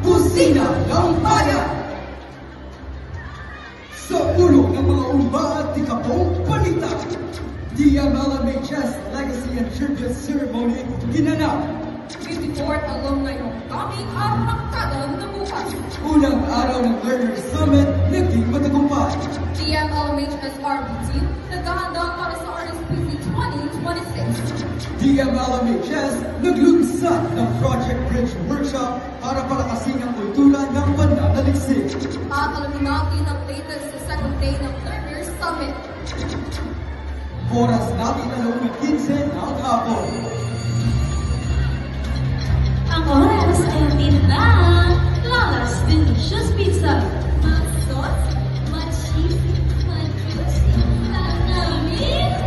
Busina ng Bayan! Sa ulo ng mga umba at tikapong balita, DMLMHS Legacy and Tribute Ceremony ginanap. 54th Alumni Homecoming ang magtagal na bukas. Unang araw ng Learner Summit naging matagumpay. DMLMHS RBT naghahanda para sa RSPC 2026. DMLMHS naglunsad ng Project Bridge Workshop para palakasin ang kultura ng pananaliksik. At alamin natin ang latest sa second day ng Learner Summit. Oras natin 15 ng hapon. Ang oras ay atin na Lala's Delicious Pizza. Masot, ma-cheesy, ma-juicy,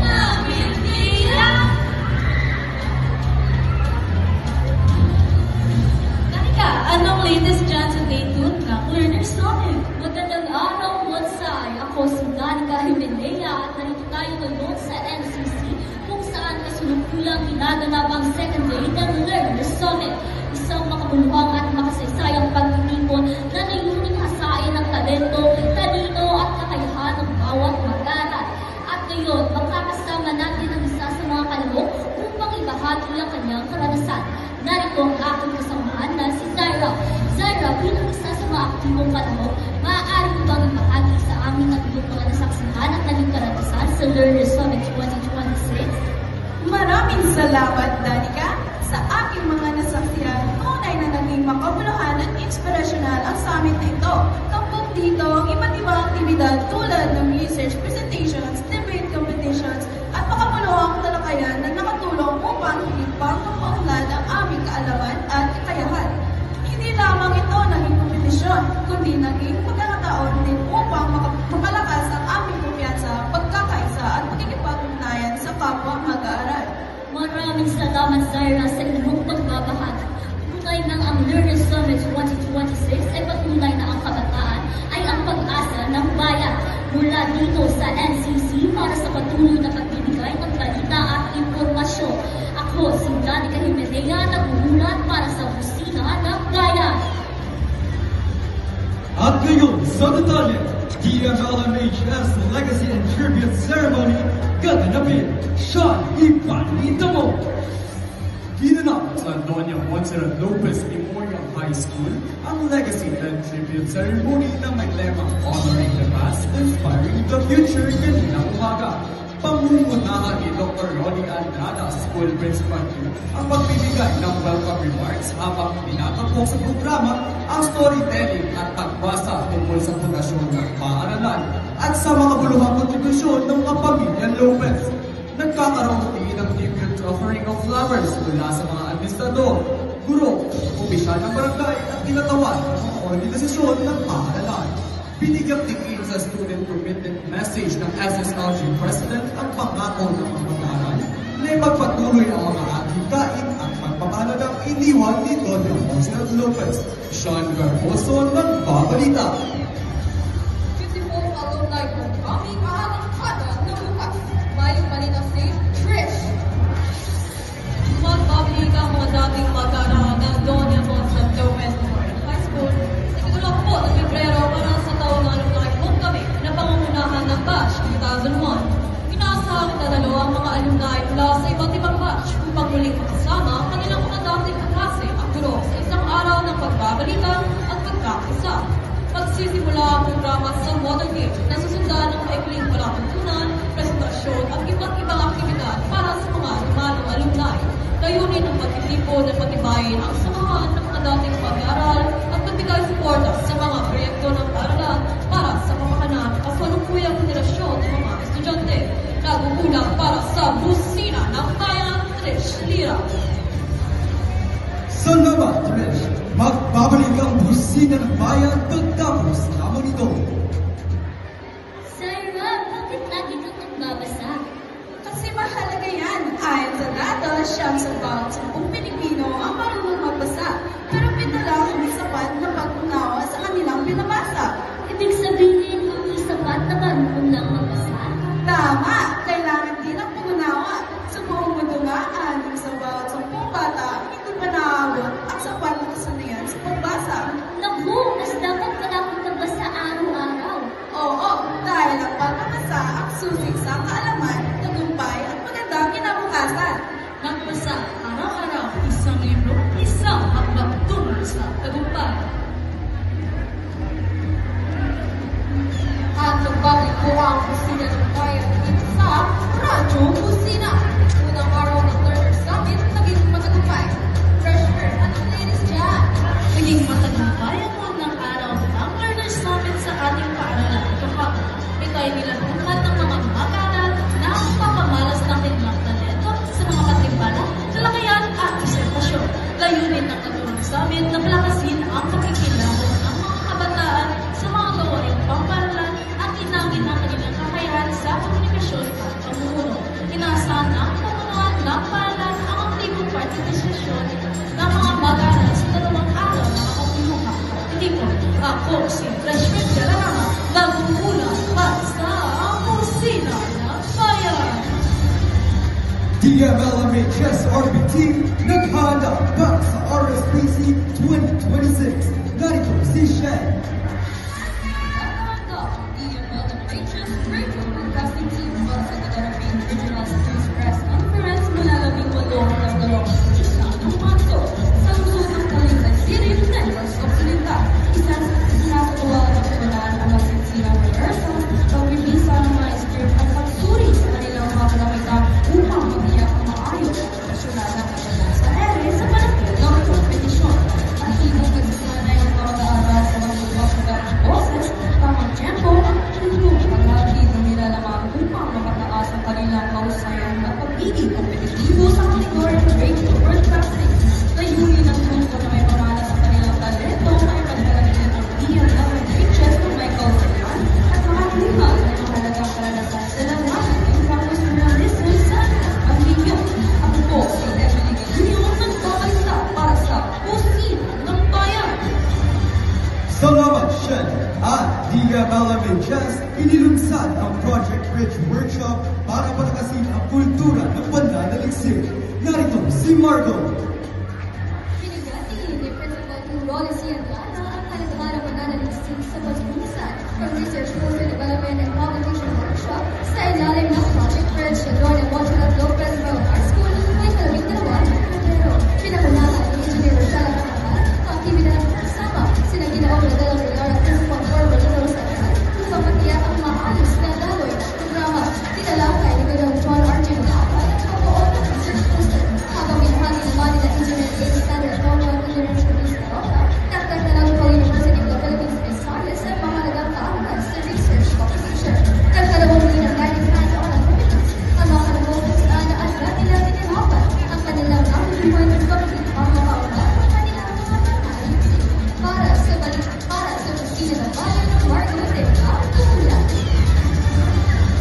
namin nila. Danica, anong latest dyan sa day 2 ng Learner Summit? Magandang araw, Wansay. Ako si Danica Himenea at narito tayo ngayon sa NCC kung saan kasulukuyang ginaganap ang second day ng Learner Summit. Isang makabuluhang at makasaysayang pagtitipon na layuning hasain ang talento, talino at kakayahan ng bawat mag-aaral. At ngayon, magkakasama natin ang isa sa mga kalahok upang ibahagi ang kanyang karanasan. Narito ang aking kasamahan na si Zaira. Zaira, bilang isa sa mga aktibong kalahok, maaari mo bang ibahagi sa aming at iyong mga nasaksihan at naging karanasan sa Learner Summit 2026? Maraming salamat, Danica. Sa aking mga nasaksihan, tunay na naging makabuluhan at inspirasyonal ang summit na ito. Tampok dito ang iba't ibang aktibidad tulad ng research presentations, debate competitions, at makabuluhang talakayan na nakatulong upang higit pang mapaunlad ang aming kaalaman at kakayahan. Hindi lamang ito naging kompetisyon, kundi naging pagkakataon din upang mapalakas ang aming kumpiyansa, pagkakaisa at pagkikipag-ugnayan sa kapwa mag-aaral. Maraming salamat, Zaira, sa iyong pagbabahagi. Tunay ng ang Learner Summit 2026 ay patunay na ang kabataan ay ang pag-asa ng bayan. Mula dito sa NCC para sa patuloy na pagbibigay ng balita at impormasyon. Ako si Danica Himenea, nag-uulat para sa Busina ng Bayan. At ngayon, sa detalye, DMLMHS Legacy and Tribute Ceremony gaganapin. Sean Ipanita mo! Ginanap Sa Doña Montserrat Lopez Memorial High School ang Legacy and Tribute Ceremony na may lemang Honoring the Past, Inspiring the Future kaninang umaga. Pangungunahan ni Dr. Ronnie Alcada, School Principal 2, ang pagbibigay ng welcome remarks habang tinatapos sa programa ang storytelling at pagbasa tungkol sa pundasyon ng paaralan at sa mga buluhang kontribusyon ng kapamilya Lopez. Nagkakaroon din ng tribute offering of flowers mula sa mga administrador, guro, opisyal ng barangay at tinatawan ng mga organisasyon ng paaralan. Binigyang tingin sa student commitment message ng SSLG President ang pangako ng mga mag-aaral na ipagpatuloy ang mga adhikain at pagpapahalagang iniwan ni Doña Montserrat Lopez. Sean Garboso nagbabalita. 54th Alumni Homecoming ang magtagal na bukas. May balita si Trish. Magbabalik ang mga dating mag-aaral ng Doña Montserrat Lopez Memorial High School sa ikatulong po ng Pebrero para sa taon ng Alumni Homecoming na pangungunahan ng Batch 2001. Inaasahang dadalo ang mga alumni mula sa iba't ibang batch upang muling makasama ang kanilang mga dating kaklase at guro sa isang araw ng pagbabalita at pagkakaisa. Magsisimula ang programa sa Watergate na susundan ng maikling palatuntunan, presentasyon at iba't ibang aktibidad para sa mga lumanong alumni. Layunin ang pagtitipon at pagtibayin ang samahan ng mga dating pag-aaral at pagbigay suporta sa mga proyekto ng paaralan para sa kapakanan at kasalukuyang henerasyon ng mga estudyante. Nagugulang para sa Busina ng Bayan, Trish Lira. Salamat, Trish! Magbabalik ang Busina ng Bayan pagtapos lamang ito. Zaira, bakit lagi kang nagbabasa? Kasi mahalaga yan. Ayon sa datos, siyang sa bawat 10 Pilipino ang marunong magbasa. Pero pito lang hindi sapat na pag-unawa sa kanilang binabasa. Ibig sabihin, hindi sapat na marunong lang magbasa? Tama! Kailangan din ang pag-unawa. Sa buong mundo nga, anim sa bawat 10 bata, hindi pa naaabot ang sapat na kasanayan sa pagbasa. kusina ng bayan dito sa Radyo Kusina. Unang araw ng Learner Summit, naging matagumpay. Fresher, anong latest dyan? Naging matagumpay ang unang araw ng Learner Summit sa ating paaralan kahapon. Ito ay nilabuhan ng mga mag-aaral na papamalas ng kanilang talento sa mga katimbala, talakayan at disertasyon. Layunin ng naturang summit na palakasin ang pakikilahok ng mga kabataan sa mga gawaing pamparalan at inangin ang kanilang kakayahan sa komunikasyon at pamumuno. Inaasahan ng pamunuan ng paaralan ang aktibong partisipasyon ng mga mag-aaral sa dalawang araw na makapuluha. Hindi po, ako si Freshman Galarama, nagmumula at sa Kusina ng Bayan. DMLMHS RBT naghahanda para sa RSPC 2026. Narito si Shen. Ang DMLMHS Radio Broadcasting Team para sa kadaraping Regional News Press Conference mula 18 hanggang 21 ng Marso sa lungsod ng Talisay City, Negros Occidental. Isa sa tuwa ng kabataan ang magsisinang rehearsal, pagbibisa ng mga script at pagsuri sa kanilang mga kalamitan upang magiyak ang maayos at profesional na kabataan sa ere sa palagay ng kompetisyon. At higit nagsisanay ang mga mag-aaral sa mga magbabagang boses, tamang tempo at tulong ang lagi ng nilalaman upang makataas ang kanilang kahusayan at pagiging kompetitibo sa kategory ng radio broadcasting. Layunin ng grupo na may pamana sa kanilang talento ay pagdalagin ang DMLMHS ng may kausayan at makatungal ng mahalagang karanasan sa labanan ng professionalism sa pamilya. Ako po si Emily Guillermo nagbabalita para sa Kusina ng Bayan. Salamat, Shen! At DMLMHS inilunsad ang Project Bridge Workshop para palakasin ang kultura ng pananaliksik. Narito si Margot. Binigati ni Principal Roles Yandana ang kalagahan ng pananaliksik sa pagbusan from Research Program Development and Publication Workshop sa ilalim ng Project Bridge sa Doon ng Montserrat Lopez Road Art School ay 12 Pero pinakunahan ni Engineer Rochelle Cacamal ang aktibidad kasama sina Ginoong Nadal Villar at Principal Corbett Rose Cacamal upang matiyak ang maayos na daloy ng programa. Tinalakay ni Ginoong John Archie Cacamal at kabuo ng research poster habang binahagi naman nila Engineer A. Standard Roman Engineering Police Carota, Dr. Nalagpang University of the Philippines Visayas at mahalagang kaalaman sa research competition. Nagkalawang ng guiding hands-on activities ang mga kalabong na agad nila tinirapan ang kanilang nakuliwan ng pagkakas ang makaunat ang kanilang mga pananaliksik para sa Kusina ng Bayan ng Margot Reyna, Tumulan.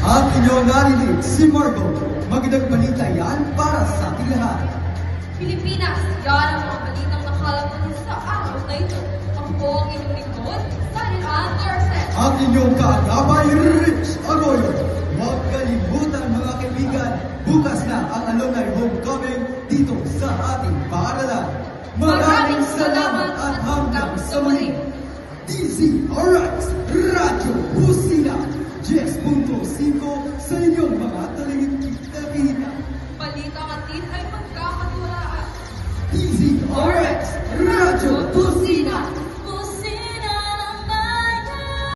At inyong narinig si Margot. Magandang balita yan para sa ating lahat. Pilipinas, yan ang mga balitang nakalaman sa araw na ito. Ako po ang inyong lingkod, Salihan Garces. At inyong kaagapay, Rich Arroyo. Huwag kalimutan mga kaibigan, bukas na ang alumni homecoming dito sa ating paaralan. Maraming salamat at hanggang sa muli. DZRX Radyo Kusina 10.5 sa inyong mga talingit-kita. Balitang atin ay magkakatulaan. DZRX Radyo